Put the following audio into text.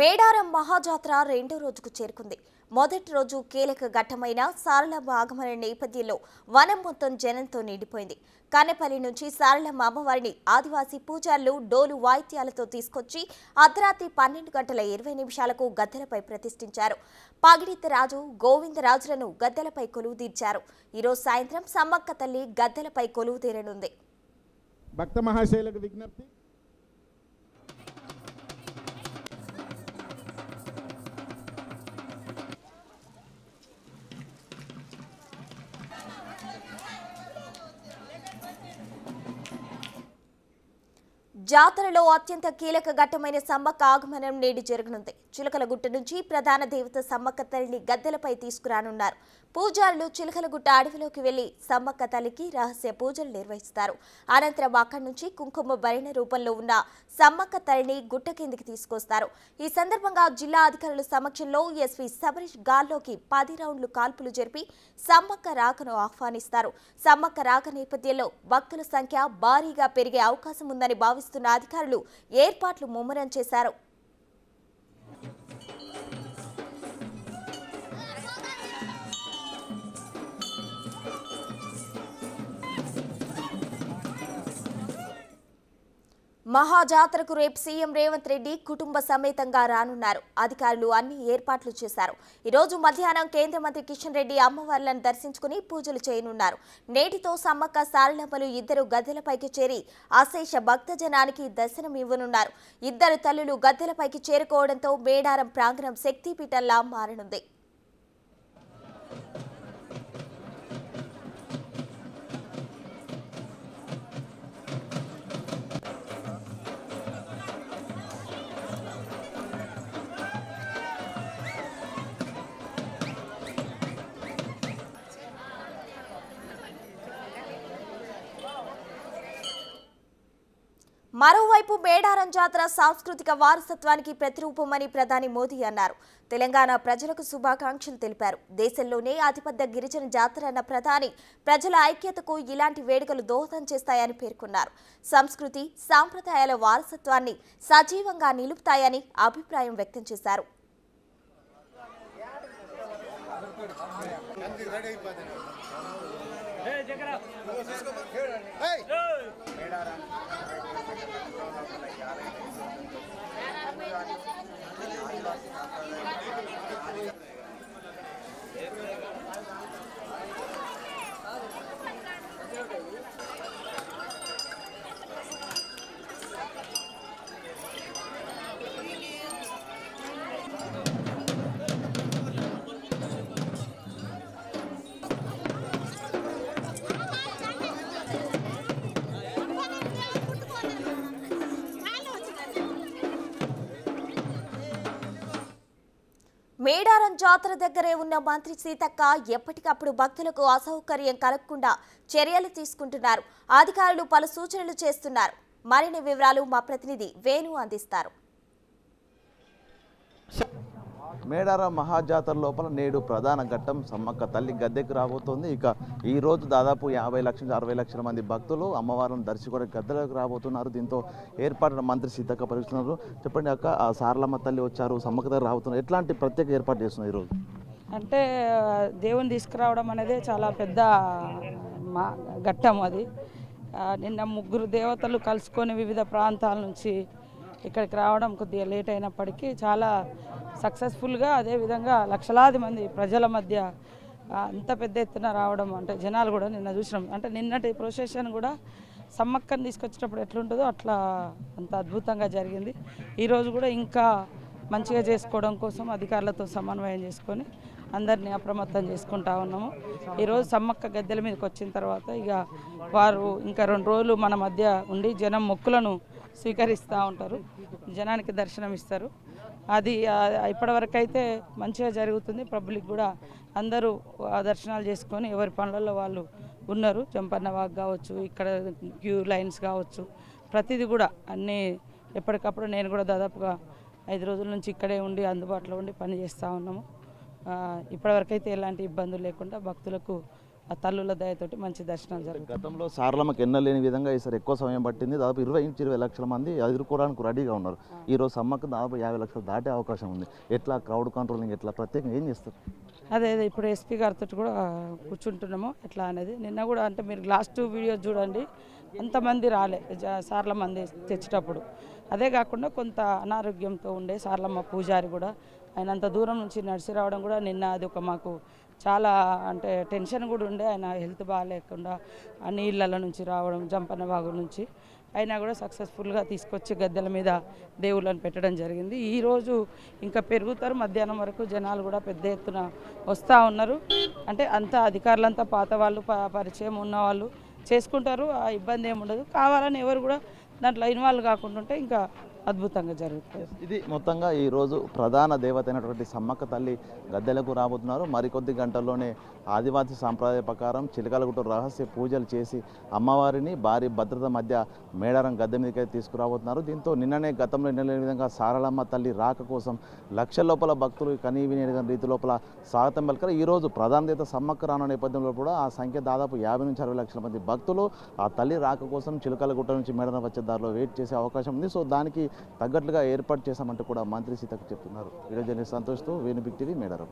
మేడారం మహాజాతర రెండో రోజుకు చేరుకుంది. మొదటి రోజు కీలక ఘట్టమైన సారలమ్మ ఆగమన నేపథ్యంలో వనం మొత్తం జనంతో నిండిపోయింది. కన్నెపల్లి నుంచి సారలమ్మ అమ్మవారిని ఆదివాసీ పూజారులు డోలు వాయిద్యాలతో తీసుకొచ్చి అర్ధరాత్రి 12:20 గద్దెలపై ప్రతిష్ఠించారు. పగిడిద్దరాజు గోవిందరాజులను గద్దెలపై కొలువుదీర్చారు. ఈరోజు సాయంత్రం సమ్మక్క తల్లి గద్దెలపై కొలువుదీరనుంది. భక్త మహాశైలకు విజ్ఞప్తి. జాతరలో అత్యంత కీలక ఘట్టమైన సమ్మక్క ఆగమనం నేడు జరగనుంది. చిలకలగుట్ట నుంచి ప్రధాన దేవత సమ్మక్క తల్లిని గద్దెలపై తీసుకురానున్నారు. పూజారులు చిలకలగుట్ట అడవిలోకి వెళ్లి సమ్మక్క తల్లికి రహస్య పూజలు నిర్వహిస్తారు. అనంతరం అక్కడి నుంచి కుంకుమ భరణ రూపంలో ఉన్న సమ్మక్క తల్లిని గుట్ట కిందికి తీసుకొస్తారు. ఈ సందర్భంగా జిల్లా అధికారుల సమక్షంలో ఎస్పీ సబరీష్ గాల్లోకి 10 రౌండ్లు కాల్పులు జరిపి సమ్మక్క రాకను ఆహ్వానిస్తారు. సమ్మక్క రాక నేపథ్యంలో భక్తుల సంఖ్య భారీగా పెరిగే అవకాశం ఉందని భావిస్తున్న అధికారులు ఏర్పాట్లు ముమ్మరం చేశారు. మహాజాతరకు రేపు సీఎం రేవంత్ రెడ్డి కుటుంబ సమేతంగా రానున్నారు. అధికారులు అన్ని ఏర్పాట్లు చేశారు. ఈరోజు మధ్యాహ్నం కేంద్ర మంత్రి కిషన్ రెడ్డి అమ్మవార్లను దర్శించుకుని పూజలు చేయనున్నారు. నేటితో సమ్మక్క సారలమ్మలు ఇద్దరు గద్దెలపైకి చేరి అశేష భక్తజనానికి దర్శనమివ్వనున్నారు. ఇద్దరు తల్లులు గద్దెలపైకి చేరుకోవడంతో మేడారం ప్రాంగణం శక్తిపీఠంలా మారనుంది. మరోవైపు మేడారం జాతర సాంస్కృతిక వారసత్వానికి ప్రతిరూపమని ప్రధాని మోదీ అన్నారు. తెలంగాణ ప్రజలకు శుభాకాంక్షలు తెలిపారు. దేశంలోనే అతిపెద్ద గిరిజన జాతర అన్న ప్రధాని ప్రజల ఐక్యతకు ఇలాంటి వేడుకలు దోహదం చేస్తాయని పేర్కొన్నారు. సంస్కృతి సాంప్రదాయాల వారసత్వాన్ని సజీవంగా నిలుపుతాయని అభిప్రాయం వ్యక్తం చేశారు. మేడారం జాతర దగ్గరే ఉన్న మంత్రి సీతక్క ఎప్పటికప్పుడు భక్తులకు అసౌకర్యం కలగకుండా చర్యలు తీసుకుంటున్నారు. అధికారులు పలు సూచనలు చేస్తున్నారు. మరిన్ని వివరాలు మా ప్రతినిధి వేణు అందిస్తారు. మేడారం మహాజాతర లోపల నేడు ప్రధాన ఘట్టం సమ్మక్క తల్లి గద్దెకు రాబోతోంది. ఇక ఈ రోజు దాదాపు 50 లక్షల నుంచి 60 లక్షల మంది భక్తులు అమ్మవారిని దర్శించుకోవడానికి గద్దెలకు రాబోతున్నారు. దీంతో ఏర్పాటు మంత్రి సీతక్క పరుస్తున్నారు. చెప్పండి అక్క, ఆ సారలమ్మ తల్లి వచ్చారు, సమ్మక్క తల్లి రాబోతున్నారు, ఎట్లాంటి ప్రత్యేక ఏర్పాటు చేస్తున్నారు ఈరోజు? అంటే దేవుని తీసుకురావడం అనేది చాలా పెద్ద ఘట్టం. అది నిన్న 3 దేవతలు కలుసుకొని వివిధ ప్రాంతాల నుంచి ఇక్కడికి రావడం కొద్దిగా లేట్ అయినప్పటికీ చాలా సక్సెస్ఫుల్గా, అదేవిధంగా లక్షలాది మంది ప్రజల మధ్య అంత పెద్ద ఎత్తున రావడం, అంటే జనాలు కూడా నిన్న చూసినాం. అంటే నిన్నటి ప్రొసెషన్ కూడా సమ్మక్కని తీసుకొచ్చేటప్పుడు ఎట్లుంటుందో అట్లా అంత అద్భుతంగా జరిగింది. ఈరోజు కూడా ఇంకా మంచిగా చేసుకోవడం కోసం అధికారులతో సమన్వయం చేసుకొని అందరినీ అప్రమత్తం చేసుకుంటా ఉన్నాము. ఈరోజు సమ్మక్క గద్దెల మీదకి వచ్చిన తర్వాత ఇక వారు ఇంకా 2 రోజులు మన మధ్య ఉండి జనం మొక్కులను స్వీకరిస్తూ ఉంటారు, జనానికి దర్శనం ఇస్తారు. అది ఇప్పటివరకు అయితే మంచిగా జరుగుతుంది. పబ్లిక్ కూడా అందరూ దర్శనాలు చేసుకొని ఎవరి పనులలో వాళ్ళు ఉన్నారు. జంపన్న వాక్ కావచ్చు, ఇక్కడ క్యూ లైన్స్ కావచ్చు, ప్రతిదీ కూడా అన్నీ ఎప్పటికప్పుడు నేను కూడా దాదాపుగా 5 రోజుల నుంచి ఇక్కడే ఉండి అందుబాటులో ఉండి పని చేస్తూ ఉన్నాము. ఇప్పటివరకు అయితే ఎలాంటి ఇబ్బందులు లేకుండా భక్తులకు ఆ తల్లుల దయతోటి మంచి దర్శనాలు జరుగుతాయి. గతంలో సారలమ్మకి ఎన్నలేని విధంగా ఈసారి ఎక్కువ సమయం పట్టింది. దాదాపు 20-20 లక్షల మంది ఎదుర్కోవడానికి రెడీగా ఉన్నారు. ఈరోజు సమ్మక్క దాదాపు 50 లక్షలు దాటే అవకాశం ఉంది. ఎట్లా క్రౌడ్ కంట్రోలింగ్ ఎట్లా ప్రత్యేకంగా ఏం చేస్తారు? అదే ఇప్పుడు ఎస్పీ గారితో కూడా కూర్చుంటున్నాము ఎట్లా అనేది. నిన్న కూడా అంటే మీరు లాస్ట్ వీడియో చూడండి, అంతమంది రాలే సార్ల మంది తెచ్చేటప్పుడు. అదే కాకుండా కొంత అనారోగ్యంతో ఉండే సార్లమ్మ పూజారి కూడా ఆయన అంత దూరం నుంచి నడిచి రావడం కూడా నిన్న అది ఒక మాకు చాలా అంటే టెన్షన్ కూడా ఉండే. ఆయన హెల్త్ బాగాలేకుండా ఆ నీళ్ళ నుంచి రావడం జంపన్న వాగు నుంచి అయినా కూడా సక్సెస్ఫుల్గా తీసుకొచ్చి గద్దెల మీద దేవుళ్ళని పెట్టడం జరిగింది. ఈరోజు ఇంకా పెరుగుతారు, మధ్యాహ్నం వరకు జనాలు కూడా పెద్ద ఎత్తున వస్తూ ఉన్నారు. అంటే అంతా అధికారులంతా పాత వాళ్ళు పరిచయం ఉన్నవాళ్ళు చేసుకుంటారు, ఆ ఇబ్బంది ఏమి ఉండదు. కావాలని ఎవరు కూడా దాంట్లో ఇన్వాల్వ్ కాకుండా ఉంటే ఇంకా అద్భుతంగా జరుగుతుంది. ఇది మొత్తంగా ఈరోజు ప్రధాన దేవత అయినటువంటి సమ్మక్క తల్లి గద్దెలకు రాబోతున్నారు. మరికొద్ది గంటల్లోనే ఆదివాసీ సాంప్రదాయ ప్రకారం చిలకలగుట్ట రహస్య పూజలు చేసి అమ్మవారిని భారీ భద్రత మధ్య మేడారం గద్దె మీదకి తీసుకురాబోతున్నారు. దీంతో గతంలో నిన్నలేని విధంగా సారలమ్మ తల్లి రాక కోసం లక్షల లోపల భక్తులు కనీవిని రీతి లోపల స్వాగతం పలికారు. ఈరోజు ప్రధాన దేవత సమ్మక్క రానున్న నేపథ్యంలో కూడా ఆ సంఖ్య దాదాపు 50-60 లక్షల మంది భక్తులు ఆ తల్లి రాక కోసం చిలకలగుట్ట నుంచి మేడారం వచ్చే దారిలో వెయిట్ చేసే అవకాశం ఉంది. సో దానికి తగ్గట్లుగా ఏర్పాటు చేశామంటూ కూడా మంత్రి సీతకు చెప్తున్నారు. వీడియో జర్నలిస్ట్ సంతోష్తో వేణు బిగ్ టీవీ మేడారం.